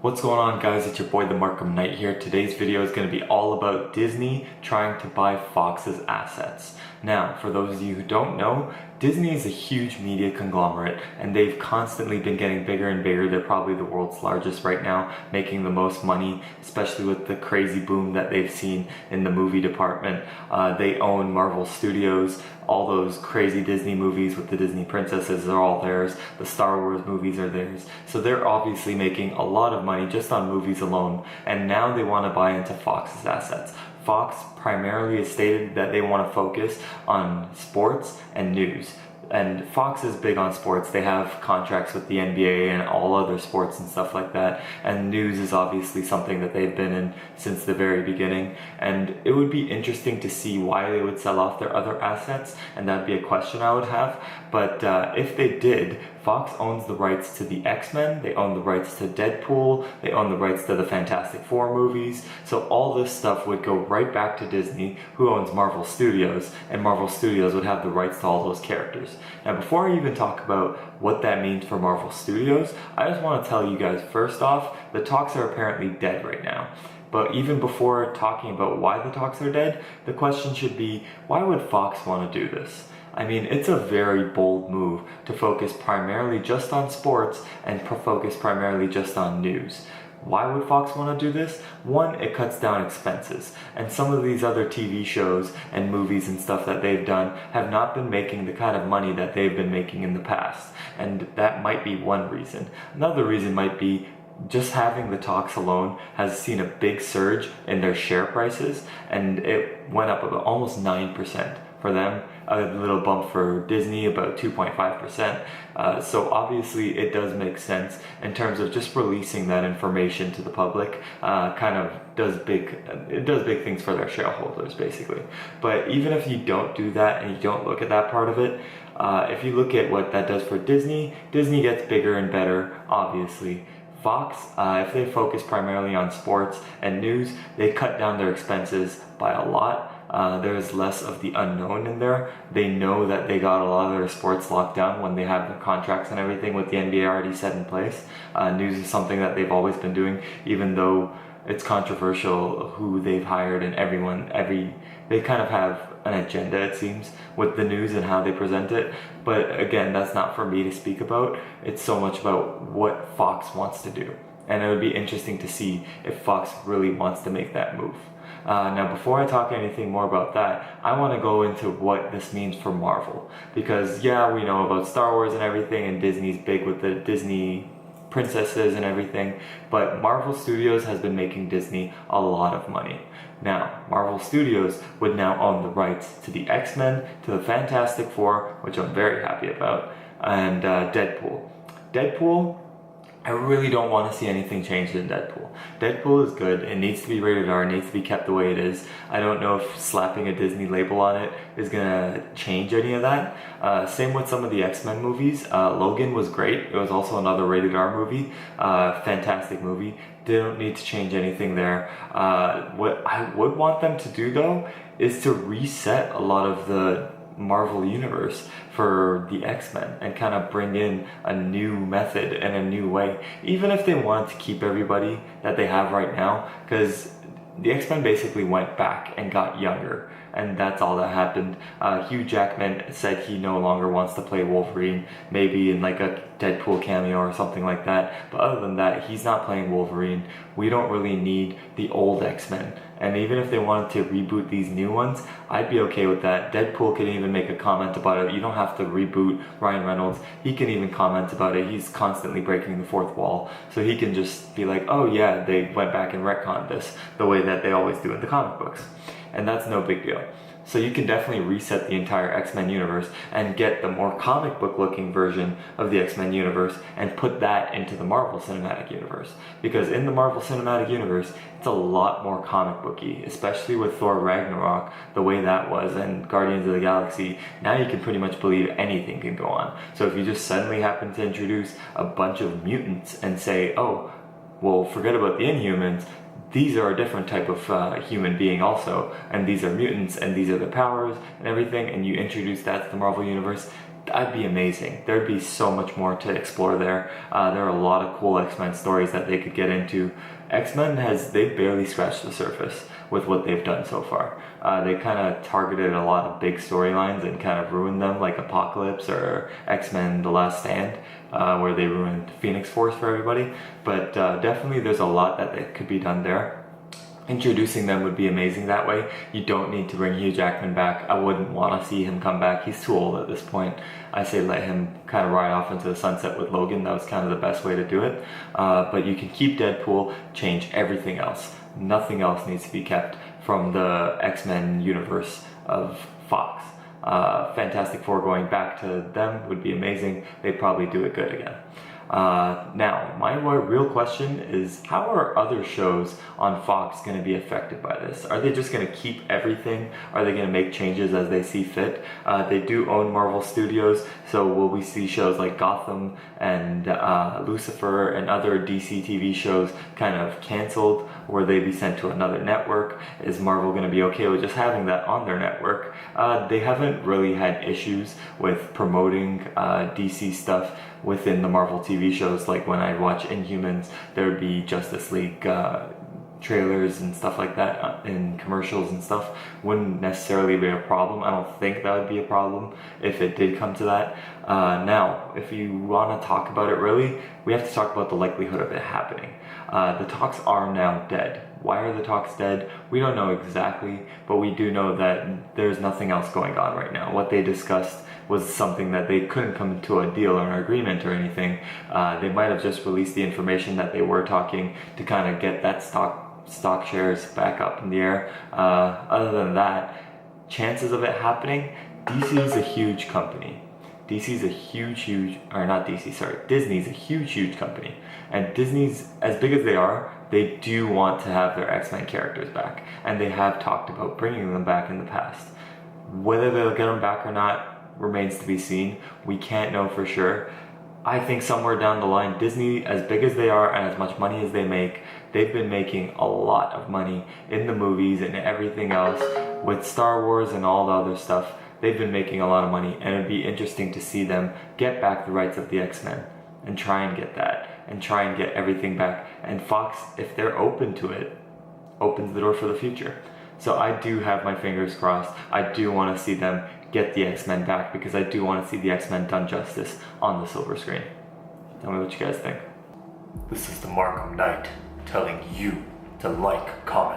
What's going on, guys? It's your boy the Markham Knight here. Today's video is going to be all about Disney trying to buy Fox's assets. Now, for those of you who don't know, Disney is a huge media conglomerate and they've constantly been getting bigger and bigger. They're probably the world's largest right now, making the most money, especially with the crazy boom that they've seen in the movie department. They own Marvel Studios. All those crazy Disney movies with the Disney princesses are all theirs. The Star Wars movies are theirs. So they're obviously making a lot of money just on movies alone. And now they want to buy into Fox's assets. Fox primarily has stated that they want to focus on sports and news. And Fox is big on sports. They have contracts with the NBA and all other sports and stuff like that. And news is obviously something that they've been in since the very beginning. And it would be interesting to see why they would sell off their other assets. And that'd be a question I would have. But if they did, Fox owns the rights to the X-Men, they own the rights to Deadpool, they own the rights to the Fantastic Four movies. So all this stuff would go right back to Disney, who owns Marvel Studios, and Marvel Studios would have the rights to all those characters. Now, before I even talk about what that means for Marvel Studios, I just want to tell you guys, first off, the talks are apparently dead right now. But even before talking about why the talks are dead, the question should be, why would Fox want to do this? I mean, it's a very bold move to focus primarily just on sports and focus primarily just on news. Why would Fox want to do this? One, it cuts down expenses. And some of these other TV shows and movies and stuff that they've done have not been making the kind of money that they've been making in the past. And that might be one reason. Another reason might be just having the talks alone has seen a big surge in their share prices, and it went up about almost 9% for them. A little bump for Disney, about 2.5%. So obviously it does make sense in terms of just releasing that information to the public. Kind of does big things for their shareholders, basically. But even if you don't do that and you don't look at that part of it, if you look at what that does for Disney, Disney gets bigger and better, obviously. Fox, if they focus primarily on sports and news, they cut down their expenses by a lot. There's less of the unknown in there. They know that they got a lot of their sports locked down when they have their contracts and everything with the NBA already set in place. News is something that they've always been doing, even though it's controversial who they've hired and they kind of have an agenda, it seems, with the news and how they present it. But again, that's not for me to speak about. It's so much about what Fox wants to do. And it would be interesting to see if Fox really wants to make that move. Now, before I talk anything more about that, I want to go into what this means for Marvel. Because yeah, we know about Star Wars and everything, and Disney's big with the Disney princesses and everything, but Marvel Studios has been making Disney a lot of money. Now, Marvel Studios would now own the rights to the X-Men, to the Fantastic Four, which I'm very happy about, and Deadpool. Deadpool, I really don't want to see anything changed in Deadpool. Deadpool is good. It needs to be rated R. It needs to be kept the way it is. I don't know if slapping a Disney label on it is going to change any of that. Same with some of the X-Men movies. Logan was great. It was also another rated R movie. Fantastic movie. They don't need to change anything there. What I would want them to do, though, is to reset a lot of the Marvel universe for the X-Men and kind of bring in a new method and a new way, even if they want to keep everybody that they have right now, because the X-Men basically went back and got younger, and that's all that happened. Hugh Jackman said he no longer wants to play Wolverine, maybe in like a Deadpool cameo or something like that, but other than that, he's not playing Wolverine. We don't really need the old X-Men, and even if they wanted to reboot these new ones, I'd be okay with that. Deadpool can even make a comment about it. You don't have to reboot Ryan Reynolds. He can even comment about it. He's constantly breaking the fourth wall, so he can just be like, oh yeah, they went back and retconned this the way that they always do in the comic books. And that's no big deal. So you can definitely reset the entire X-Men universe and get the more comic book looking version of the X-Men universe and put that into the Marvel Cinematic Universe. Because in the Marvel Cinematic Universe, it's a lot more comic booky, especially with Thor Ragnarok, the way that was, and Guardians of the Galaxy. Now you can pretty much believe anything can go on. So if you just suddenly happen to introduce a bunch of mutants and say, oh, well, forget about the Inhumans, these are a different type of human being also, and these are mutants, and these are the powers and everything, and you introduce that to the Marvel Universe, that'd be amazing. There'd be so much more to explore there. There are a lot of cool X-Men stories that they could get into. X-Men they've barely scratched the surface with what they've done so far. They kind of targeted a lot of big storylines and kind of ruined them, like Apocalypse or X-Men The Last Stand, where they ruined Phoenix Force for everybody. But definitely there's a lot that could be done there. Introducing them would be amazing that way. You don't need to bring Hugh Jackman back. I wouldn't want to see him come back. He's too old at this point. I say let him kind of ride off into the sunset with Logan. That was kind of the best way to do it. But you can keep Deadpool, change everything else. Nothing else needs to be kept from the X-Men universe of Fox. Fantastic Four going back to them would be amazing. They'd probably do it good again. Now, my real question is, how are other shows on Fox going to be affected by this? Are they just going to keep everything? Are they going to make changes as they see fit? They do own Marvel Studios, so will we see shows like Gotham and Lucifer and other DC TV shows kind of canceled? Will they be sent to another network? Is Marvel going to be okay with just having that on their network? They haven't really had issues with promoting DC stuff within the Marvel TV shows. Like when I watch Inhumans, there would be Justice League trailers and stuff like that in commercials and stuff. Wouldn't necessarily be a problem. I don't think that would be a problem if it did come to that. Now, if you want to talk about it really, we have to talk about the likelihood of it happening. The talks are now dead. Why are the talks dead? We don't know exactly, but we do know that there's nothing else going on right now. What they discussed was something that they couldn't come to a deal or an agreement or anything. They might have just released the information that they were talking to kind of get that stock shares back up in the air. Other than that, chances of it happening, DC is a huge company. Disney's a huge company. And Disney's, as big as they are, they do want to have their X-Men characters back. And they have talked about bringing them back in the past. Whether they'll get them back or not remains to be seen. We can't know for sure. I think somewhere down the line, Disney, as big as they are and as much money as they make, they've been making a lot of money in the movies and everything else with Star Wars and all the other stuff. They've been making a lot of money, and it'd be interesting to see them get back the rights of the X-Men and try and get that and try and get everything back. And Fox, if they're open to it, opens the door for the future. So I do have my fingers crossed. I do want to see them get the X-Men back because I do want to see the X-Men done justice on the silver screen. Tell me what you guys think. This is the Markham Knight telling you to like, comment,